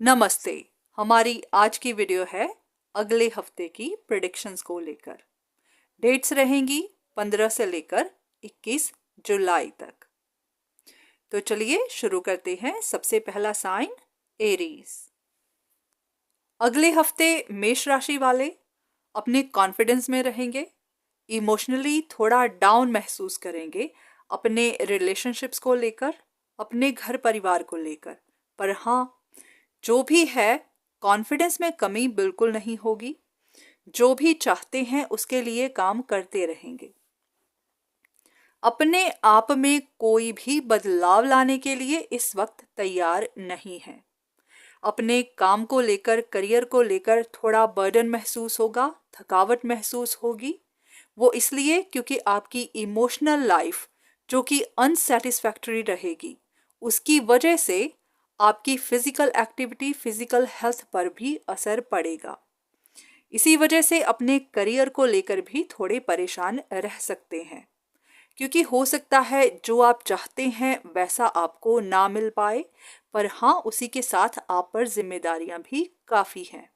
नमस्ते। हमारी आज की वीडियो है अगले हफ्ते की प्रेडिक्शंस को लेकर। डेट्स रहेंगी 15 से लेकर 21 जुलाई तक। तो चलिए शुरू करते हैं। सबसे पहला साइन एरीज। अगले हफ्ते मेष राशि वाले अपने कॉन्फिडेंस में रहेंगे, इमोशनली थोड़ा डाउन महसूस करेंगे अपने रिलेशनशिप्स को लेकर, अपने घर परिवार को लेकर। पर हाँ, जो भी है, कॉन्फिडेंस में कमी बिल्कुल नहीं होगी। जो भी चाहते हैं उसके लिए काम करते रहेंगे। अपने आप में कोई भी बदलाव लाने के लिए इस वक्त तैयार नहीं है। अपने काम को लेकर, करियर को लेकर थोड़ा बर्डन महसूस होगा, थकावट महसूस होगी। वो इसलिए क्योंकि आपकी इमोशनल लाइफ जो कि अनसेटिस्फैक्टरी रहेगी, उसकी वजह से आपकी फिजिकल एक्टिविटी, फिजिकल हेल्थ पर भी असर पड़ेगा। इसी वजह से अपने करियर को लेकर भी थोड़े परेशान रह सकते हैं, क्योंकि हो सकता है जो आप चाहते हैं वैसा आपको ना मिल पाए। पर हाँ, उसी के साथ आप पर जिम्मेदारियां भी काफ़ी हैं।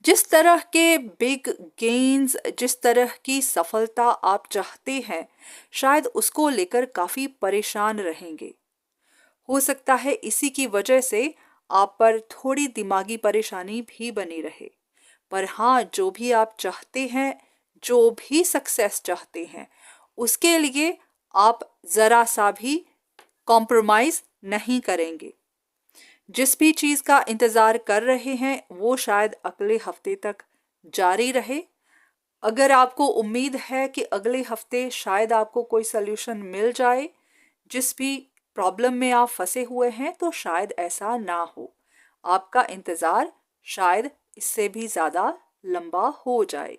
जिस तरह के बिग गेन्स, जिस तरह की सफलता आप चाहते हैं, शायद उसको लेकर काफ़ी परेशान रहेंगे। हो सकता है इसी की वजह से आप पर थोड़ी दिमागी परेशानी भी बनी रहे। पर हाँ, जो भी आप चाहते हैं, जो भी सक्सेस चाहते हैं, उसके लिए आप ज़रा सा भी कॉम्प्रोमाइज़ नहीं करेंगे। जिस भी चीज़ का इंतज़ार कर रहे हैं वो शायद अगले हफ्ते तक जारी रहे। अगर आपको उम्मीद है कि अगले हफ्ते शायद आपको कोई सल्यूशन मिल जाए जिस भी प्रॉब्लम में आप फंसे हुए हैं, तो शायद ऐसा ना हो। आपका इंतज़ार शायद इससे भी ज़्यादा लंबा हो जाए।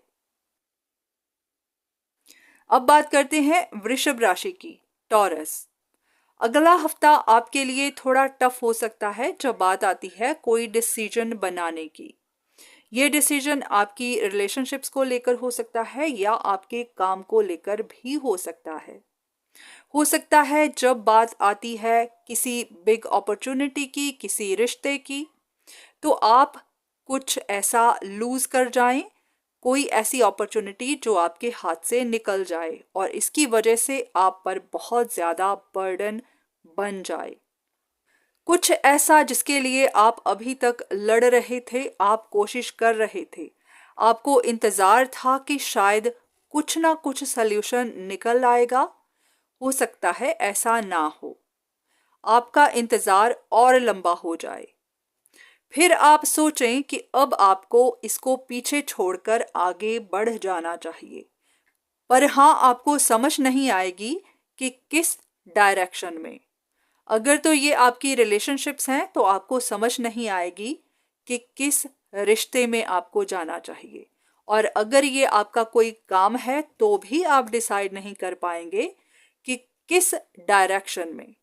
अब बात करते हैं वृषभ राशि की, टॉरस। अगला हफ्ता आपके लिए थोड़ा टफ हो सकता है जब बात आती है कोई डिसीजन बनाने की। ये डिसीजन आपकी रिलेशनशिप्स को लेकर हो सकता है या आपके काम को लेकर भी हो सकता है। हो सकता है जब बात आती है किसी बिग अपॉर्चुनिटी की, किसी रिश्ते की, तो आप कुछ ऐसा लूज कर जाएं, कोई ऐसी अपॉर्चुनिटी जो आपके हाथ से निकल जाए और इसकी वजह से आप पर बहुत ज़्यादा बर्डन बन जाए। कुछ ऐसा जिसके लिए आप अभी तक लड़ रहे थे, आप कोशिश कर रहे थे, आपको इंतज़ार था कि शायद कुछ ना कुछ सल्यूशन निकल आएगा। हो सकता है ऐसा ना हो, आपका इंतज़ार और लंबा हो जाए। फिर आप सोचें कि अब आपको इसको पीछे छोड़कर आगे बढ़ जाना चाहिए। पर हाँ, आपको समझ नहीं आएगी कि किस डायरेक्शन में। अगर तो ये आपकी रिलेशनशिप्स हैं तो आपको समझ नहीं आएगी कि किस रिश्ते में आपको जाना चाहिए। और अगर ये आपका कोई काम है तो भी आप डिसाइड नहीं कर पाएंगे कि किस डायरेक्शन में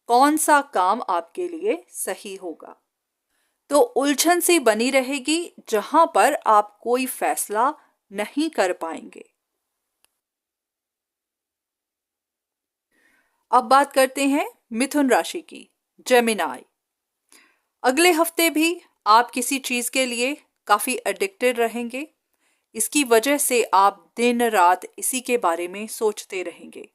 कौन सा काम आपके लिए सही होगा। तो उलझन सी बनी रहेगी जहां पर आप कोई फैसला नहीं कर पाएंगे। अब बात करते हैं मिथुन राशि की, जेमिनाई। अगले हफ्ते भी आप किसी चीज़ के लिए काफ़ी एडिक्टेड रहेंगे। इसकी वजह से आप दिन रात इसी के बारे में सोचते रहेंगे।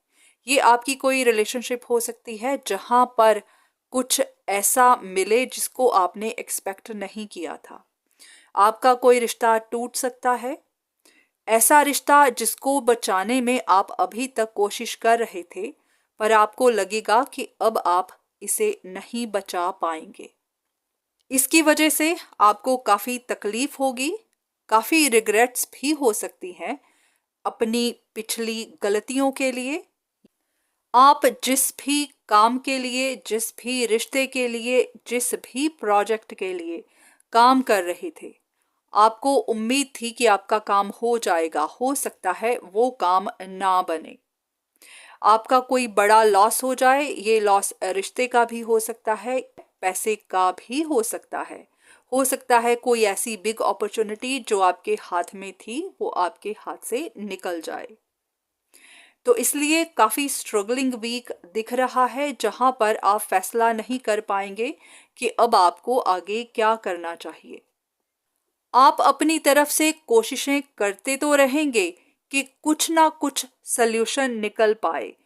ये आपकी कोई रिलेशनशिप हो सकती है जहां पर कुछ ऐसा मिले जिसको आपने एक्सपेक्ट नहीं किया था। आपका कोई रिश्ता टूट सकता है, ऐसा रिश्ता जिसको बचाने में आप अभी तक कोशिश कर रहे थे, पर आपको लगेगा कि अब आप इसे नहीं बचा पाएंगे। इसकी वजह से आपको काफ़ी तकलीफ होगी, काफ़ी रिग्रेट्स भी हो सकती हैं अपनी पिछली गलतियों के लिए। आप जिस भी काम के लिए, जिस भी रिश्ते के लिए, जिस भी प्रोजेक्ट के लिए काम कर रहे थे, आपको उम्मीद थी कि आपका काम हो जाएगा। हो सकता है वो काम ना बने, आपका कोई बड़ा लॉस हो जाए। ये लॉस रिश्ते का भी हो सकता है, पैसे का भी हो सकता है। हो सकता है कोई ऐसी बिग अपॉर्चुनिटी जो आपके हाथ में थी वो आपके हाथ से निकल जाए। तो इसलिए काफ़ी स्ट्रगलिंग वीक दिख रहा है, जहां पर आप फैसला नहीं कर पाएंगे कि अब आपको आगे क्या करना चाहिए। आप अपनी तरफ से कोशिशें करते तो रहेंगे कि कुछ ना कुछ सल्यूशन निकल पाए,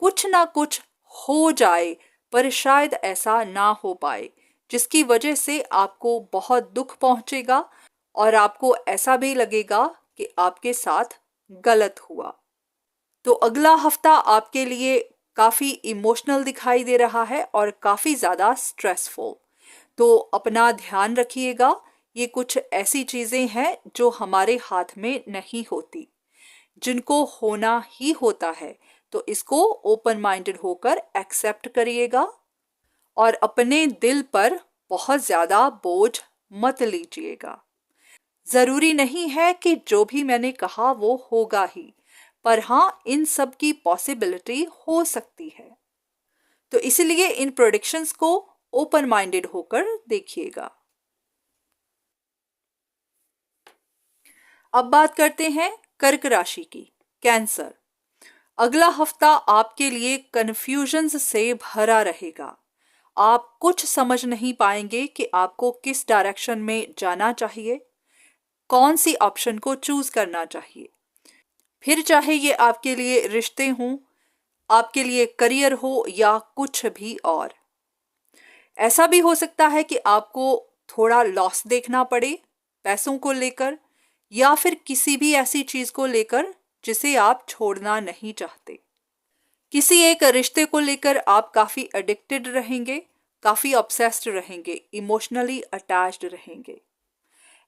कुछ ना कुछ हो जाए, पर शायद ऐसा ना हो पाए, जिसकी वजह से आपको बहुत दुख पहुंचेगा और आपको ऐसा भी लगेगा कि आपके साथ गलत हुआ। तो अगला हफ्ता आपके लिए काफ़ी इमोशनल दिखाई दे रहा है और काफ़ी ज़्यादा स्ट्रेसफुल। तो अपना ध्यान रखिएगा। ये कुछ ऐसी चीज़ें हैं जो हमारे हाथ में नहीं होती, जिनको होना ही होता है। तो इसको ओपन माइंडेड होकर एक्सेप्ट करिएगा और अपने दिल पर बहुत ज़्यादा बोझ मत लीजिएगा। ज़रूरी नहीं है कि जो भी मैंने कहा वो होगा ही, पर हाँ, इन सब की पॉसिबिलिटी हो सकती है। तो इसलिए इन प्रोडिक्शंस को ओपन माइंडेड होकर देखिएगा। अब बात करते हैं कर्क राशि की, कैंसर। अगला हफ्ता आपके लिए कन्फ्यूजन्स से भरा रहेगा। आप कुछ समझ नहीं पाएंगे कि आपको किस डायरेक्शन में जाना चाहिए, कौन सी ऑप्शन को चूज करना चाहिए। फिर चाहे ये आपके लिए रिश्ते हों, आपके लिए करियर हो या कुछ भी और। ऐसा भी हो सकता है कि आपको थोड़ा लॉस देखना पड़े पैसों को लेकर, या फिर किसी भी ऐसी चीज को लेकर जिसे आप छोड़ना नहीं चाहते। किसी एक रिश्ते को लेकर आप काफी एडिक्टेड रहेंगे, काफी ऑब्सेस्ड रहेंगे, इमोशनली अटैच्ड रहेंगे।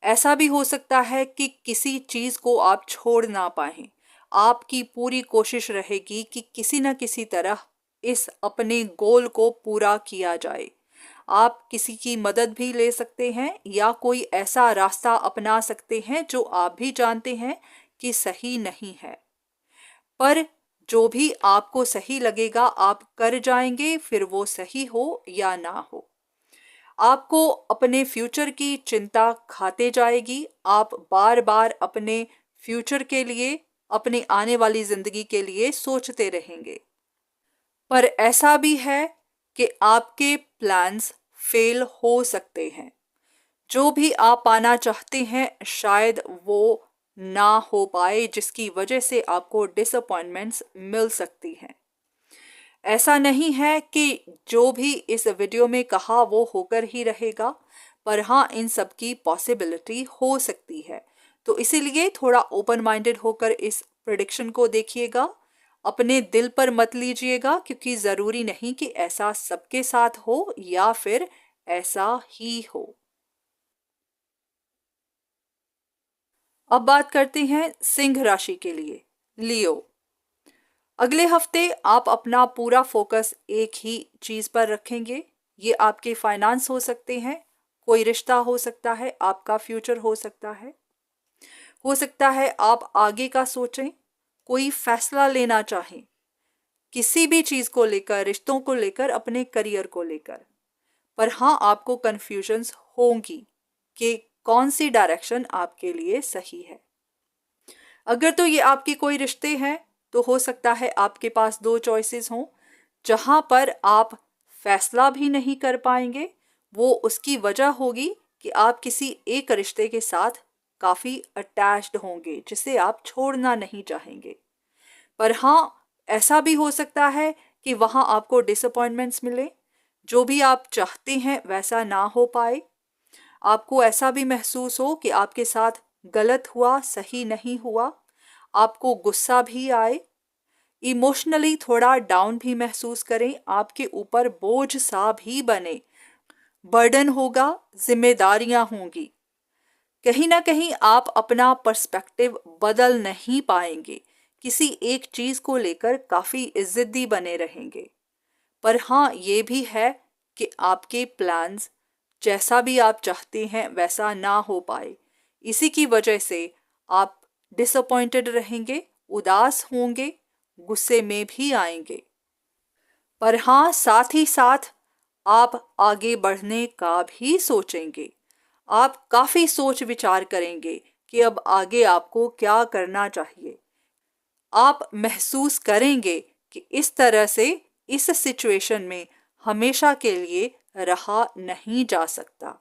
ऐसा भी हो सकता है कि किसी चीज को आप छोड़ ना पाएं। आपकी पूरी कोशिश रहेगी कि किसी न किसी तरह इस अपने गोल को पूरा किया जाए। आप किसी की मदद भी ले सकते हैं या कोई ऐसा रास्ता अपना सकते हैं जो आप भी जानते हैं कि सही नहीं है, पर जो भी आपको सही लगेगा आप कर जाएंगे, फिर वो सही हो या ना हो। आपको अपने फ्यूचर की चिंता खाते जाएगी। आप बार बार अपने फ्यूचर के लिए, अपनी आने वाली जिंदगी के लिए सोचते रहेंगे। पर ऐसा भी है कि आपके प्लान्स फेल हो सकते हैं। जो भी आप पाना चाहते हैं शायद वो ना हो पाए, जिसकी वजह से आपको डिसअपॉइंटमेंट्स मिल सकती हैं। ऐसा नहीं है कि जो भी इस वीडियो में कहा वो होकर ही रहेगा, पर हाँ, इन सब की पॉसिबिलिटी हो सकती है। तो इसीलिए थोड़ा ओपन माइंडेड होकर इस प्रेडिक्शन को देखिएगा। अपने दिल पर मत लीजिएगा, क्योंकि ज़रूरी नहीं कि ऐसा सबके साथ हो या फिर ऐसा ही हो। अब बात करते हैं सिंह राशि के लिए, लियो। अगले हफ्ते आप अपना पूरा फोकस एक ही चीज पर रखेंगे। ये आपके फाइनेंस हो सकते हैं, कोई रिश्ता हो सकता है, आपका फ्यूचर हो सकता है आप आगे का सोचें, कोई फैसला लेना चाहें किसी भी चीज को लेकर, रिश्तों को लेकर, अपने करियर को लेकर। पर हाँ, आपको कंफ्यूजन्स होंगी कि कौन सी डायरेक्शन आपके लिए सही है। अगर तो ये आपके कोई रिश्ते हैं तो हो सकता है आपके पास दो चॉइसेस हों, जहां पर आप फैसला भी नहीं कर पाएंगे। वो उसकी वजह होगी कि आप किसी एक रिश्ते के साथ काफ़ी अटैच्ड होंगे, जिसे आप छोड़ना नहीं चाहेंगे। पर हाँ, ऐसा भी हो सकता है कि वहाँ आपको डिसअपॉइंटमेंट्स मिले, जो भी आप चाहते हैं वैसा ना हो पाए। आपको ऐसा भी महसूस हो कि आपके साथ गलत हुआ, सही नहीं हुआ। आपको गुस्सा भी आए, इमोशनली थोड़ा डाउन भी महसूस करें, आपके ऊपर बोझ सा भी बने, बर्डन होगा, जिम्मेदारियां होंगी। कहीं ना कहीं आप अपना पर्सपेक्टिव बदल नहीं पाएंगे, किसी एक चीज को लेकर काफी जिद्दी बने रहेंगे। पर हाँ, ये भी है कि आपके प्लान्स जैसा भी आप चाहते हैं वैसा ना हो पाए। इसी की वजह से आप डिसअपॉइंटेड रहेंगे, उदास होंगे, गुस्से में भी आएंगे। पर हाँ, साथ ही साथ आप आगे बढ़ने का भी सोचेंगे। आप काफ़ी सोच विचार करेंगे कि अब आगे आपको क्या करना चाहिए। आप महसूस करेंगे कि इस तरह से इस सिचुएशन में हमेशा के लिए रहा नहीं जा सकता।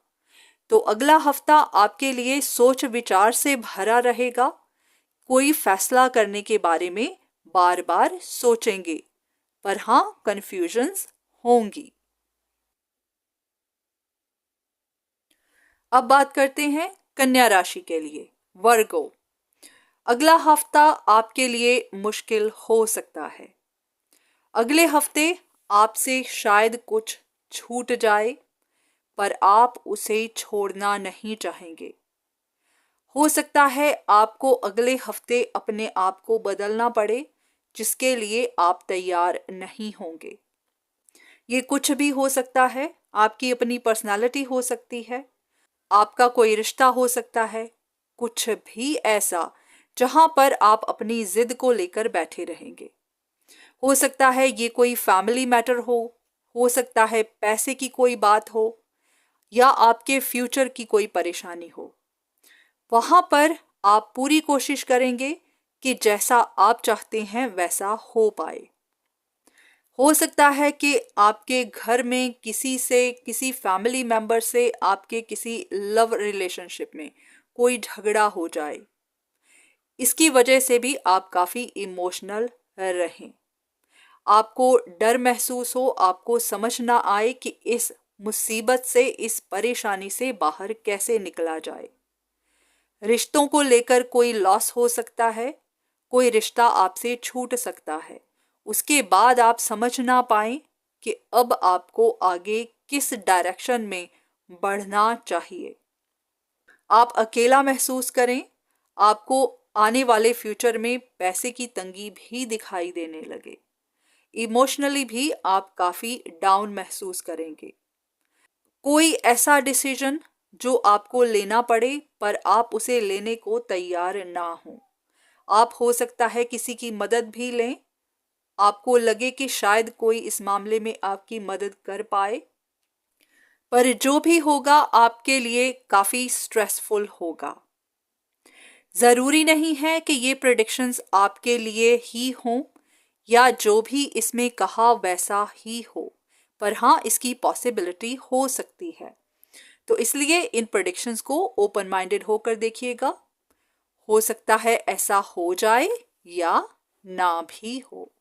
तो अगला हफ्ता आपके लिए सोच विचार से भरा रहेगा। कोई फैसला करने के बारे में बार बार सोचेंगे, पर हाँ, कंफ्यूजन्स होंगी। अब बात करते हैं कन्या राशि के लिए, वर्गो। अगला हफ्ता आपके लिए मुश्किल हो सकता है। अगले हफ्ते आपसे शायद कुछ छूट जाए, पर आप उसे छोड़ना नहीं चाहेंगे। हो सकता है आपको अगले हफ्ते अपने आप को बदलना पड़े, जिसके लिए आप तैयार नहीं होंगे। ये कुछ भी हो सकता है, आपकी अपनी पर्सनालिटी हो सकती है, आपका कोई रिश्ता हो सकता है, कुछ भी ऐसा जहां पर आप अपनी जिद को लेकर बैठे रहेंगे। हो सकता है ये कोई फैमिली मैटर हो सकता है पैसे की कोई बात हो, या आपके फ्यूचर की कोई परेशानी हो। वहां पर आप पूरी कोशिश करेंगे कि जैसा आप चाहते हैं वैसा हो पाए। हो सकता है कि आपके घर में किसी फैमिली मेंबर से आपके किसी लव रिलेशनशिप में कोई झगड़ा हो जाए। इसकी वजह से भी आप काफ़ी इमोशनल रहें। आपको डर महसूस हो, आपको समझ ना आए कि इस मुसीबत से, इस परेशानी से बाहर कैसे निकला जाए। रिश्तों को लेकर कोई लॉस हो सकता है, कोई रिश्ता आपसे छूट सकता है। उसके बाद आप समझ ना पाएं कि अब आपको आगे किस डायरेक्शन में बढ़ना चाहिए। आप अकेला महसूस करें, आपको आने वाले फ्यूचर में पैसे की तंगी भी दिखाई देने लगे। इमोशनली भी आप काफ़ी डाउन महसूस करेंगे। कोई ऐसा डिसीजन जो आपको लेना पड़े, पर आप उसे लेने को तैयार ना हो। आप हो सकता है किसी की मदद भी लें, आपको लगे कि शायद कोई इस मामले में आपकी मदद कर पाए, पर जो भी होगा आपके लिए काफ़ी स्ट्रेसफुल होगा। ज़रूरी नहीं है कि ये प्रेडिक्शंस आपके लिए ही हों, या जो भी इसमें कहा वैसा ही हो, पर हाँ, इसकी पॉसिबिलिटी हो सकती है। तो इसलिए इन प्रेडिक्शंस को ओपन माइंडेड होकर देखिएगा। हो सकता है ऐसा हो जाए या ना भी हो।